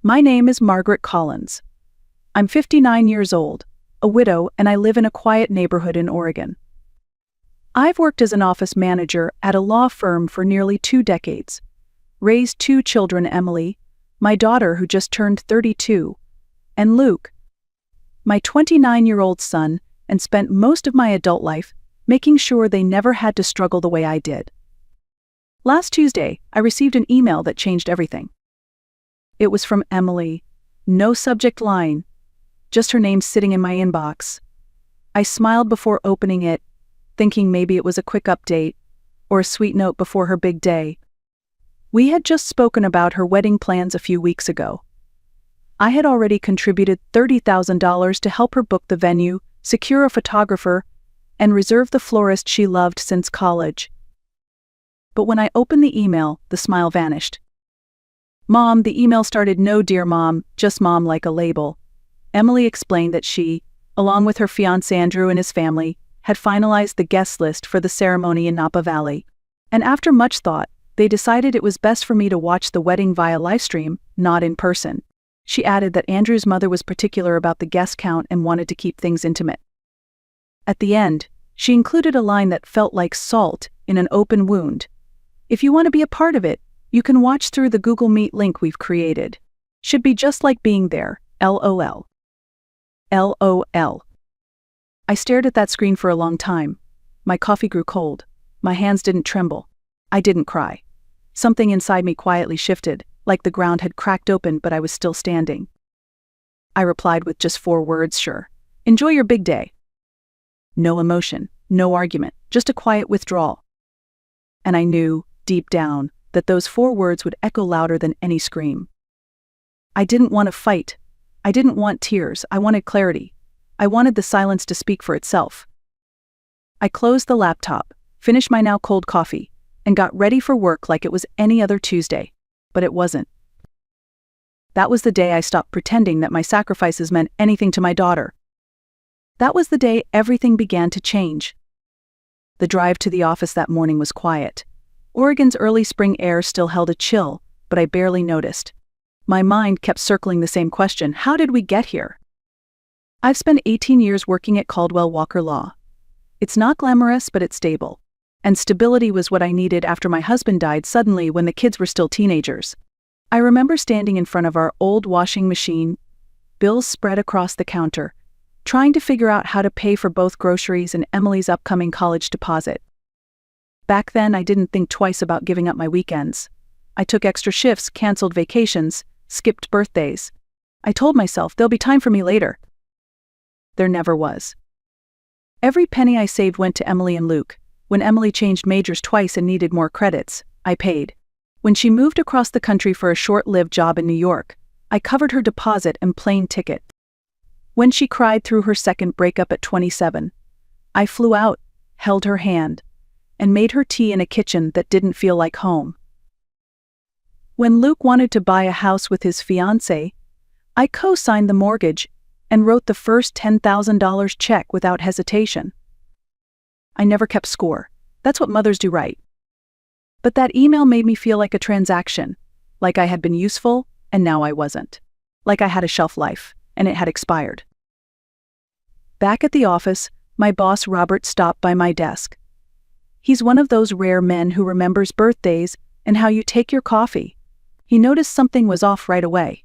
My name is Margaret Collins. I'm 59 years old, a widow, and I live in a quiet neighborhood in Oregon. I've worked as an office manager at a law firm for nearly 2 decades, raised 2 children, Emily, my daughter who just turned 32, and Luke, my 29-year-old son, and spent most of my adult life making sure they never had to struggle the way I did. Last Tuesday, I received an email that changed everything. It was from Emily. No subject line, just her name sitting in my inbox. I smiled before opening it, thinking maybe it was a quick update or a sweet note before her big day. We had just spoken about her wedding plans a few weeks ago. I had already contributed $30,000 to help her book the venue, secure a photographer, and reserve the florist she loved since college. But when I opened the email, the smile vanished. Mom, the email started, "No, dear Mom, just Mom," like a label. Emily explained that she, along with her fiancé Andrew and his family, had finalized the guest list for the ceremony in Napa Valley. And after much thought, they decided it was best for me to watch the wedding via livestream, not in person. She added that Andrew's mother was particular about the guest count and wanted to keep things intimate. At the end, she included a line that felt like salt in an open wound. "If you want to be a part of it, you can watch through the Google Meet link we've created. Should be just like being there, LOL. LOL. I stared at that screen for a long time. My coffee grew cold. My hands didn't tremble. I didn't cry. Something inside me quietly shifted, like the ground had cracked open but I was still standing. I replied with just 4 words, "Sure. Enjoy your big day." No emotion, no argument, just a quiet withdrawal. And I knew, deep down, that those 4 words would echo louder than any scream. I didn't want to fight. I didn't want tears. I wanted clarity. I wanted the silence to speak for itself. I closed the laptop, finished my now cold coffee, and got ready for work like it was any other Tuesday. But it wasn't. That was the day I stopped pretending that my sacrifices meant anything to my daughter. That was the day everything began to change. The drive to the office that morning was quiet. Oregon's early spring air still held a chill, but I barely noticed. My mind kept circling the same question: how did we get here? I've spent 18 years working at Caldwell Walker Law. It's not glamorous, but it's stable. And stability was what I needed after my husband died suddenly when the kids were still teenagers. I remember standing in front of our old washing machine, bills spread across the counter, trying to figure out how to pay for both groceries and Emily's upcoming college deposit. Back then, I didn't think twice about giving up my weekends. I took extra shifts, canceled vacations, skipped birthdays. I told myself there'll be time for me later. There never was. Every penny I saved went to Emily and Luke. When Emily changed majors twice and needed more credits, I paid. When she moved across the country for a short-lived job in New York, I covered her deposit and plane ticket. When she cried through her second breakup at 27, I flew out, held her hand, and made her tea in a kitchen that didn't feel like home. When Luke wanted to buy a house with his fiancée, I co-signed the mortgage and wrote the first $10,000 check without hesitation. I never kept score. That's what mothers do right. But that email made me feel like a transaction, like I had been useful and now I wasn't. Like I had a shelf life and it had expired. Back at the office, my boss Robert stopped by my desk. He's one of those rare men who remembers birthdays and how you take your coffee. He noticed something was off right away.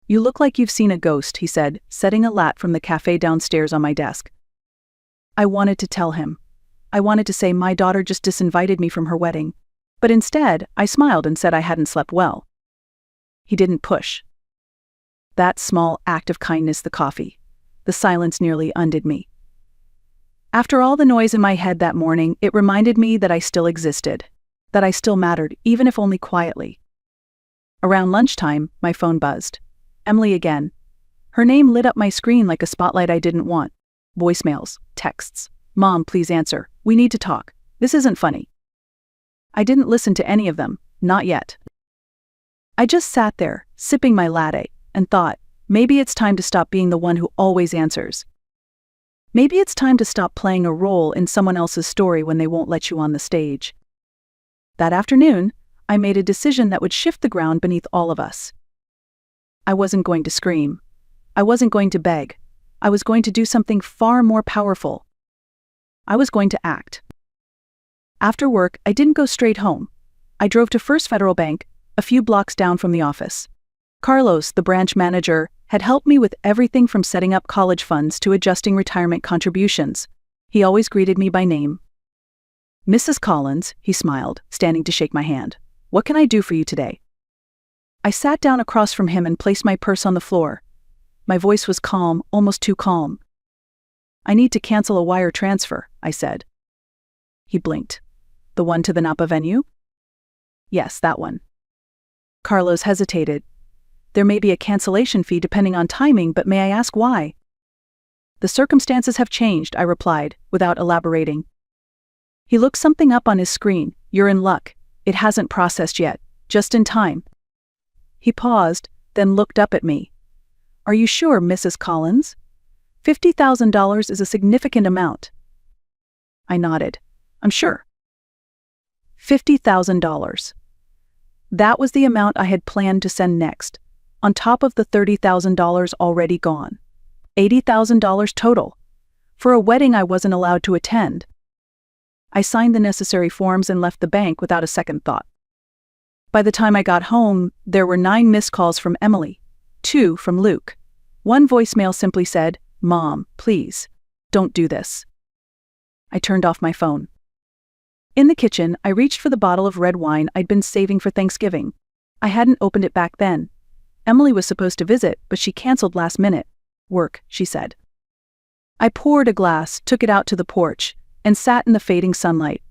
"You look like you've seen a ghost," he said, setting a lat from the cafe downstairs on my desk. I wanted to tell him. I wanted to say my daughter just disinvited me from her wedding. But instead, I smiled and said I hadn't slept well. He didn't push. That small act of kindness, the coffee, the silence nearly undid me. After all the noise in my head that morning, it reminded me that I still existed, that I still mattered, even if only quietly. Around lunchtime, my phone buzzed. Emily again. Her name lit up my screen like a spotlight I didn't want. Voicemails, texts. "Mom, please answer. We need to talk. This isn't funny." I didn't listen to any of them, not yet. I just sat there, sipping my latte, and thought, maybe it's time to stop being the one who always answers. Maybe it's time to stop playing a role in someone else's story when they won't let you on the stage. That afternoon, I made a decision that would shift the ground beneath all of us. I wasn't going to scream. I wasn't going to beg. I was going to do something far more powerful. I was going to act. After work, I didn't go straight home. I drove to First Federal Bank, a few blocks down from the office. Carlos, the branch manager, had helped me with everything from setting up college funds to adjusting retirement contributions. He always greeted me by name. "Mrs. Collins," he smiled, standing to shake my hand. "What can I do for you today?" I sat down across from him and placed my purse on the floor. My voice was calm, almost too calm. "I need to cancel a wire transfer," I said. He blinked. "The one to the Napa venue?" "Yes, that one." Carlos hesitated. "There may be a cancellation fee depending on timing, but may I ask why?" "The circumstances have changed," I replied, without elaborating. He looked something up on his screen. "You're in luck. It hasn't processed yet. Just in time." He paused, then looked up at me. "Are you sure, Mrs. Collins? $50,000 is a significant amount." I nodded. "I'm sure." $50,000. That was the amount I had planned to send next, on top of the $30,000 already gone. $80,000 total, for a wedding I wasn't allowed to attend. I signed the necessary forms and left the bank without a second thought. By the time I got home, there were 9 missed calls from Emily, 2 from Luke. One voicemail simply said, "Mom, please, don't do this." I turned off my phone. In the kitchen, I reached for the bottle of red wine I'd been saving for Thanksgiving. I hadn't opened it back then. Emily was supposed to visit, but she canceled last minute. "Work," she said. I poured a glass, took it out to the porch, and sat in the fading sunlight.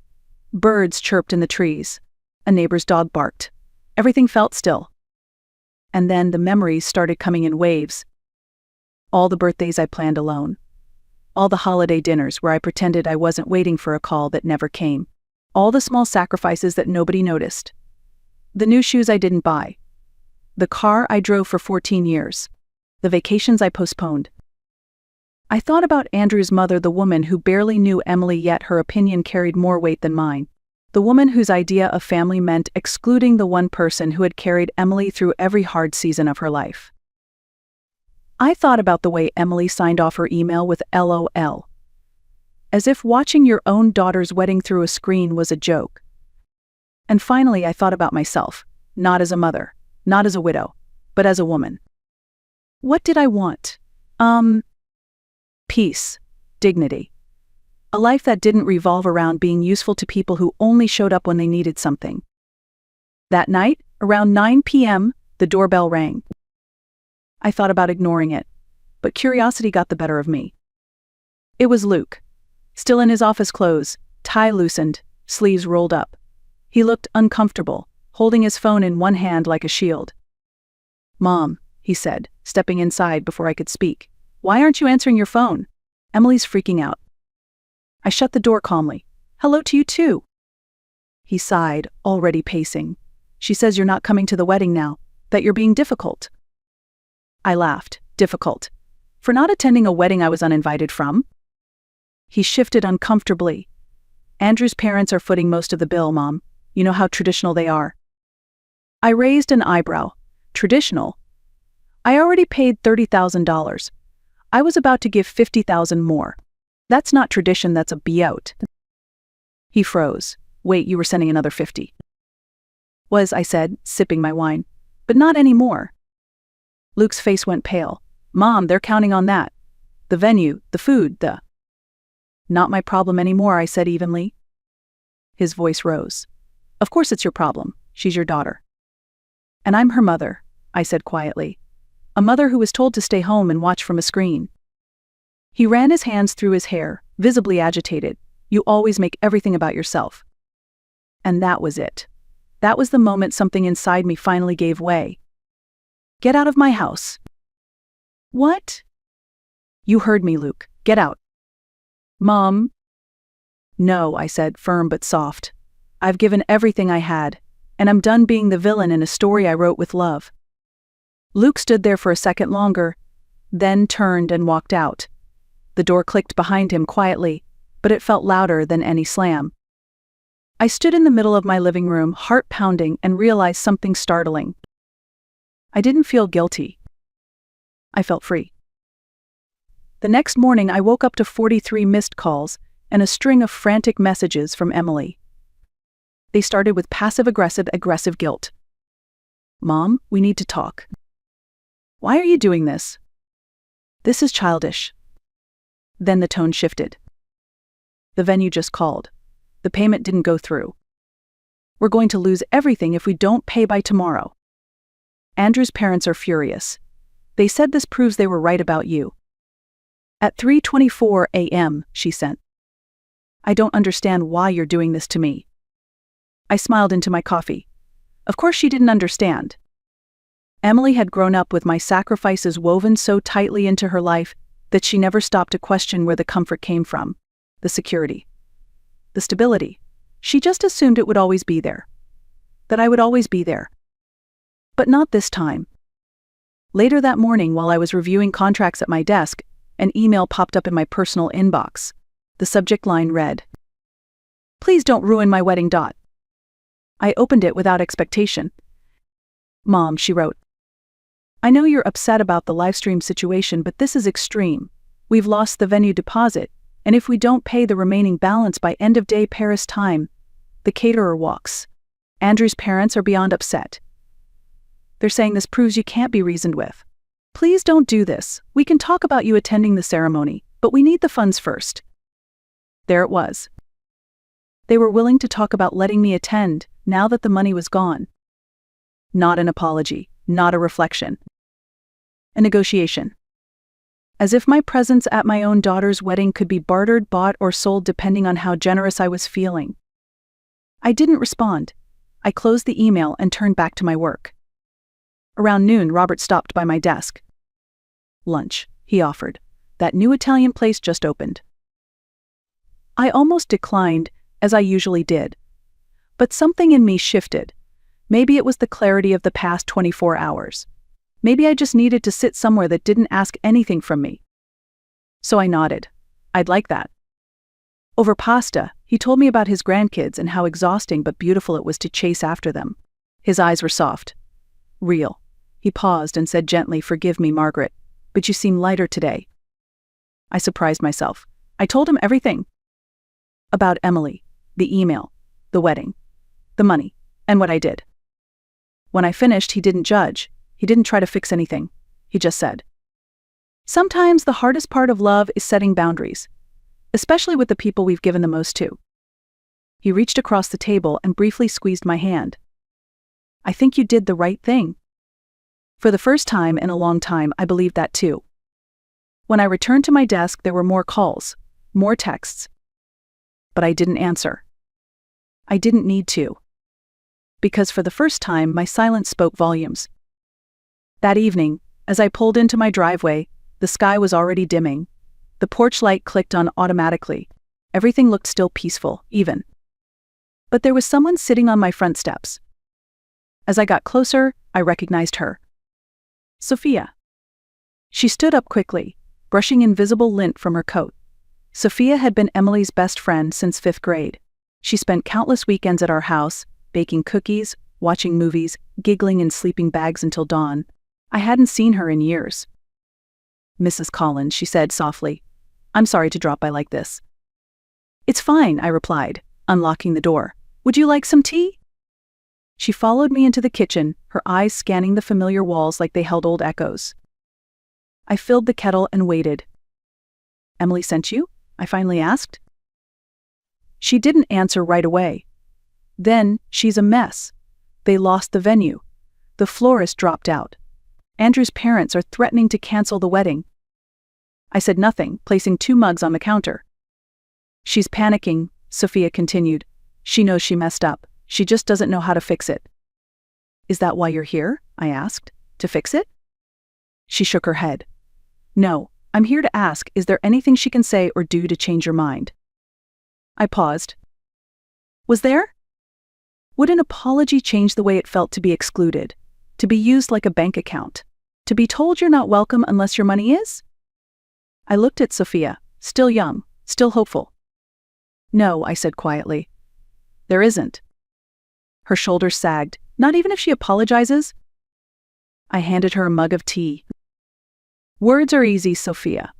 Birds chirped in the trees. A neighbor's dog barked. Everything felt still. And then the memories started coming in waves. All the birthdays I planned alone. All the holiday dinners where I pretended I wasn't waiting for a call that never came. All the small sacrifices that nobody noticed. The new shoes I didn't buy. The car I drove for 14 years. The vacations I postponed. I thought about Andrew's mother, the woman who barely knew Emily, yet her opinion carried more weight than mine. The woman whose idea of family meant excluding the one person who had carried Emily through every hard season of her life. I thought about the way Emily signed off her email with LOL. As if watching your own daughter's wedding through a screen was a joke. And finally I thought about myself, not as a mother, not as a widow, but as a woman. What did I want? Peace, dignity. A life that didn't revolve around being useful to people who only showed up when they needed something. That night, around 9 p.m., the doorbell rang. I thought about ignoring it, but curiosity got the better of me. It was Luke, still in his office clothes, tie loosened, sleeves rolled up. He looked uncomfortable, holding his phone in one hand like a shield. "Mom," he said, stepping inside before I could speak. "Why aren't you answering your phone? Emily's freaking out." I shut the door calmly. "Hello to you too." He sighed, already pacing. "She says you're not coming to the wedding now, that you're being difficult." I laughed. Difficult? For not attending a wedding I was uninvited from? He shifted uncomfortably. "Andrew's parents are footing most of the bill, Mom. You know how traditional they are." I raised an eyebrow. Traditional? I already paid $30,000. I was about to give $50,000 more. That's not tradition, that's a be-out. He froze. "Wait, you were sending another 50. "Was," I said, sipping my wine. "But not anymore." Luke's face went pale. "Mom, they're counting on that. The venue, the food, the—" "Not my problem anymore," I said evenly. His voice rose. "Of course it's your problem. She's your daughter." "And I'm her mother," I said quietly. "A mother who was told to stay home and watch from a screen." He ran his hands through his hair, visibly agitated. "You always make everything about yourself." And that was it. That was the moment something inside me finally gave way. "Get out of my house." "What?" "You heard me, Luke. Get out." "Mom." "No," I said, firm but soft. "I've given everything I had, and I'm done being the villain in a story I wrote with love." Luke stood there for a second longer, then turned and walked out. The door clicked behind him quietly, but it felt louder than any slam. I stood in the middle of my living room, heart pounding, and realized something startling. I didn't feel guilty. I felt free. The next morning, I woke up to 43 missed calls and a string of frantic messages from Emily. They started with passive-aggressive guilt. "Mom, we need to talk." "Why are you doing this?" "This is childish." Then the tone shifted. "The venue just called. The payment didn't go through. We're going to lose everything if we don't pay by tomorrow. Andrew's parents are furious. They said this proves they were right about you." At 3:24 a.m., she sent. "I don't understand why you're doing this to me." I smiled into my coffee. Of course she didn't understand. Emily had grown up with my sacrifices woven so tightly into her life that she never stopped to question where the comfort came from, the security, the stability. She just assumed it would always be there. That I would always be there. But not this time. Later that morning, while I was reviewing contracts at my desk, an email popped up in my personal inbox. The subject line read, "Please don't ruin my wedding. I opened it without expectation. "Mom," she wrote, "I know you're upset about the livestream situation, but this is extreme. We've lost the venue deposit, and if we don't pay the remaining balance by end of day Paris time, the caterer walks. Andrew's parents are beyond upset. They're saying this proves you can't be reasoned with. Please don't do this. We can talk about you attending the ceremony, but we need the funds first." There it was. They were willing to talk about letting me attend, now that the money was gone. Not an apology, not a reflection. A negotiation. As if my presence at my own daughter's wedding could be bartered, bought, or sold depending on how generous I was feeling. I didn't respond. I closed the email and turned back to my work. Around noon, Robert stopped by my desk. "Lunch," he offered. "That new Italian place just opened." I almost declined, as I usually did. But something in me shifted. Maybe it was the clarity of the past 24 hours. Maybe I just needed to sit somewhere that didn't ask anything from me. So I nodded. I'd like that. Over pasta, he told me about his grandkids and how exhausting but beautiful it was to chase after them. His eyes were soft. Real. He paused and said gently, "Forgive me, Margaret, but you seem lighter today." I surprised myself. I told him everything. About Emily, the email, the wedding, the money, and what I did. When I finished, he didn't judge. He didn't try to fix anything. He just said, "Sometimes the hardest part of love is setting boundaries, especially with the people we've given the most to." He reached across the table and briefly squeezed my hand. "I think you did the right thing." For the first time in a long time, I believed that too. When I returned to my desk, there were more calls, more texts. But I didn't answer. I didn't need to. Because for the first time, my silence spoke volumes. That evening, as I pulled into my driveway, the sky was already dimming. The porch light clicked on automatically. Everything looked still peaceful, even. But there was someone sitting on my front steps. As I got closer, I recognized her. Sophia. She stood up quickly, brushing invisible lint from her coat. Sophia had been Emily's best friend since 5th grade. She spent countless weekends at our house, baking cookies, watching movies, giggling in sleeping bags until dawn. I hadn't seen her in years. "Mrs. Collins," she said softly, "I'm sorry to drop by like this." "It's fine," I replied, unlocking the door. "Would you like some tea?" She followed me into the kitchen, her eyes scanning the familiar walls like they held old echoes. I filled the kettle and waited. "Emily sent you?" I finally asked. She didn't answer right away. Then, "She's a mess. They lost the venue. The florist dropped out. Andrew's parents are threatening to cancel the wedding." I said nothing, placing 2 mugs on the counter. "She's panicking," Sophia continued. "She knows she messed up. She just doesn't know how to fix it." "Is that why you're here?" I asked. "To fix it?" She shook her head. "No, I'm here to ask, is there anything she can say or do to change your mind?" I paused. Was there? Would an apology change the way it felt to be excluded? To be used like a bank account? To be told you're not welcome unless your money is? I looked at Sophia, still young, still hopeful. "No," I said quietly. "There isn't." Her shoulders sagged. "Not even if she apologizes?" I handed her a mug of tea. Words are easy, Sophia.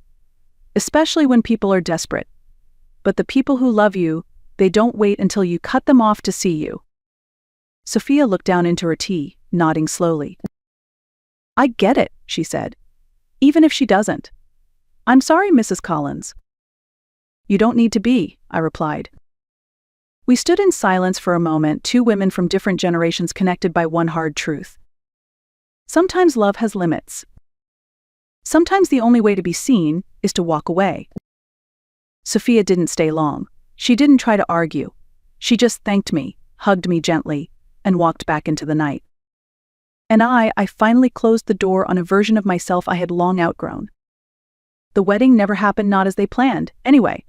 Especially when people are desperate. But the people who love you, they don't wait until you cut them off to see you. Sophia looked down into her tea, nodding slowly. I get it, she said. Even if she doesn't. I'm sorry, Mrs. Collins. You don't need to be, I replied. We stood in silence for a moment, two women from different generations connected by one hard truth. Sometimes love has limits. Sometimes the only way to be seen is to walk away. Sophia didn't stay long. She didn't try to argue. She just thanked me, hugged me gently, and walked back into the night. And I finally closed the door on a version of myself I had long outgrown. The wedding never happened, not as they planned, anyway.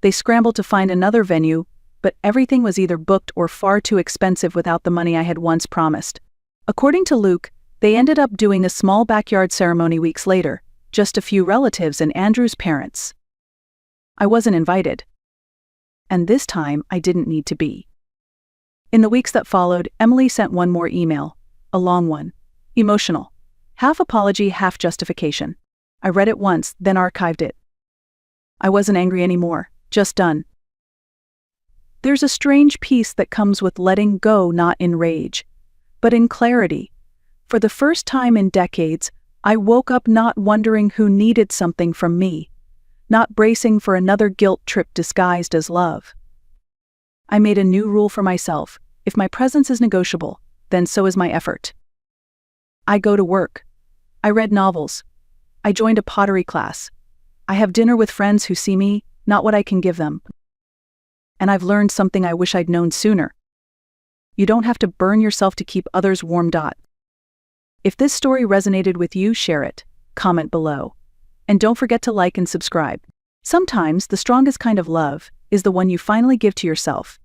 They scrambled to find another venue, but everything was either booked or far too expensive without the money I had once promised. According to Luke, they ended up doing a small backyard ceremony weeks later, just a few relatives and Andrew's parents. I wasn't invited. And this time, I didn't need to be. In the weeks that followed, Emily sent one more email, a long one, emotional, half apology, half justification. I read it once, then archived it. I wasn't angry anymore, just done. There's a strange peace that comes with letting go, not in rage, but in clarity. For the first time in decades, I woke up not wondering who needed something from me, not bracing for another guilt trip disguised as love. I made a new rule for myself: if my presence is negotiable, then so is my effort. I go to work. I read novels. I joined a pottery class. I have dinner with friends who see me, not what I can give them. And I've learned something I wish I'd known sooner. You don't have to burn yourself to keep others warm. If this story resonated with you, share it, comment below. And don't forget to like and subscribe. Sometimes the strongest kind of love is the one you finally give to yourself.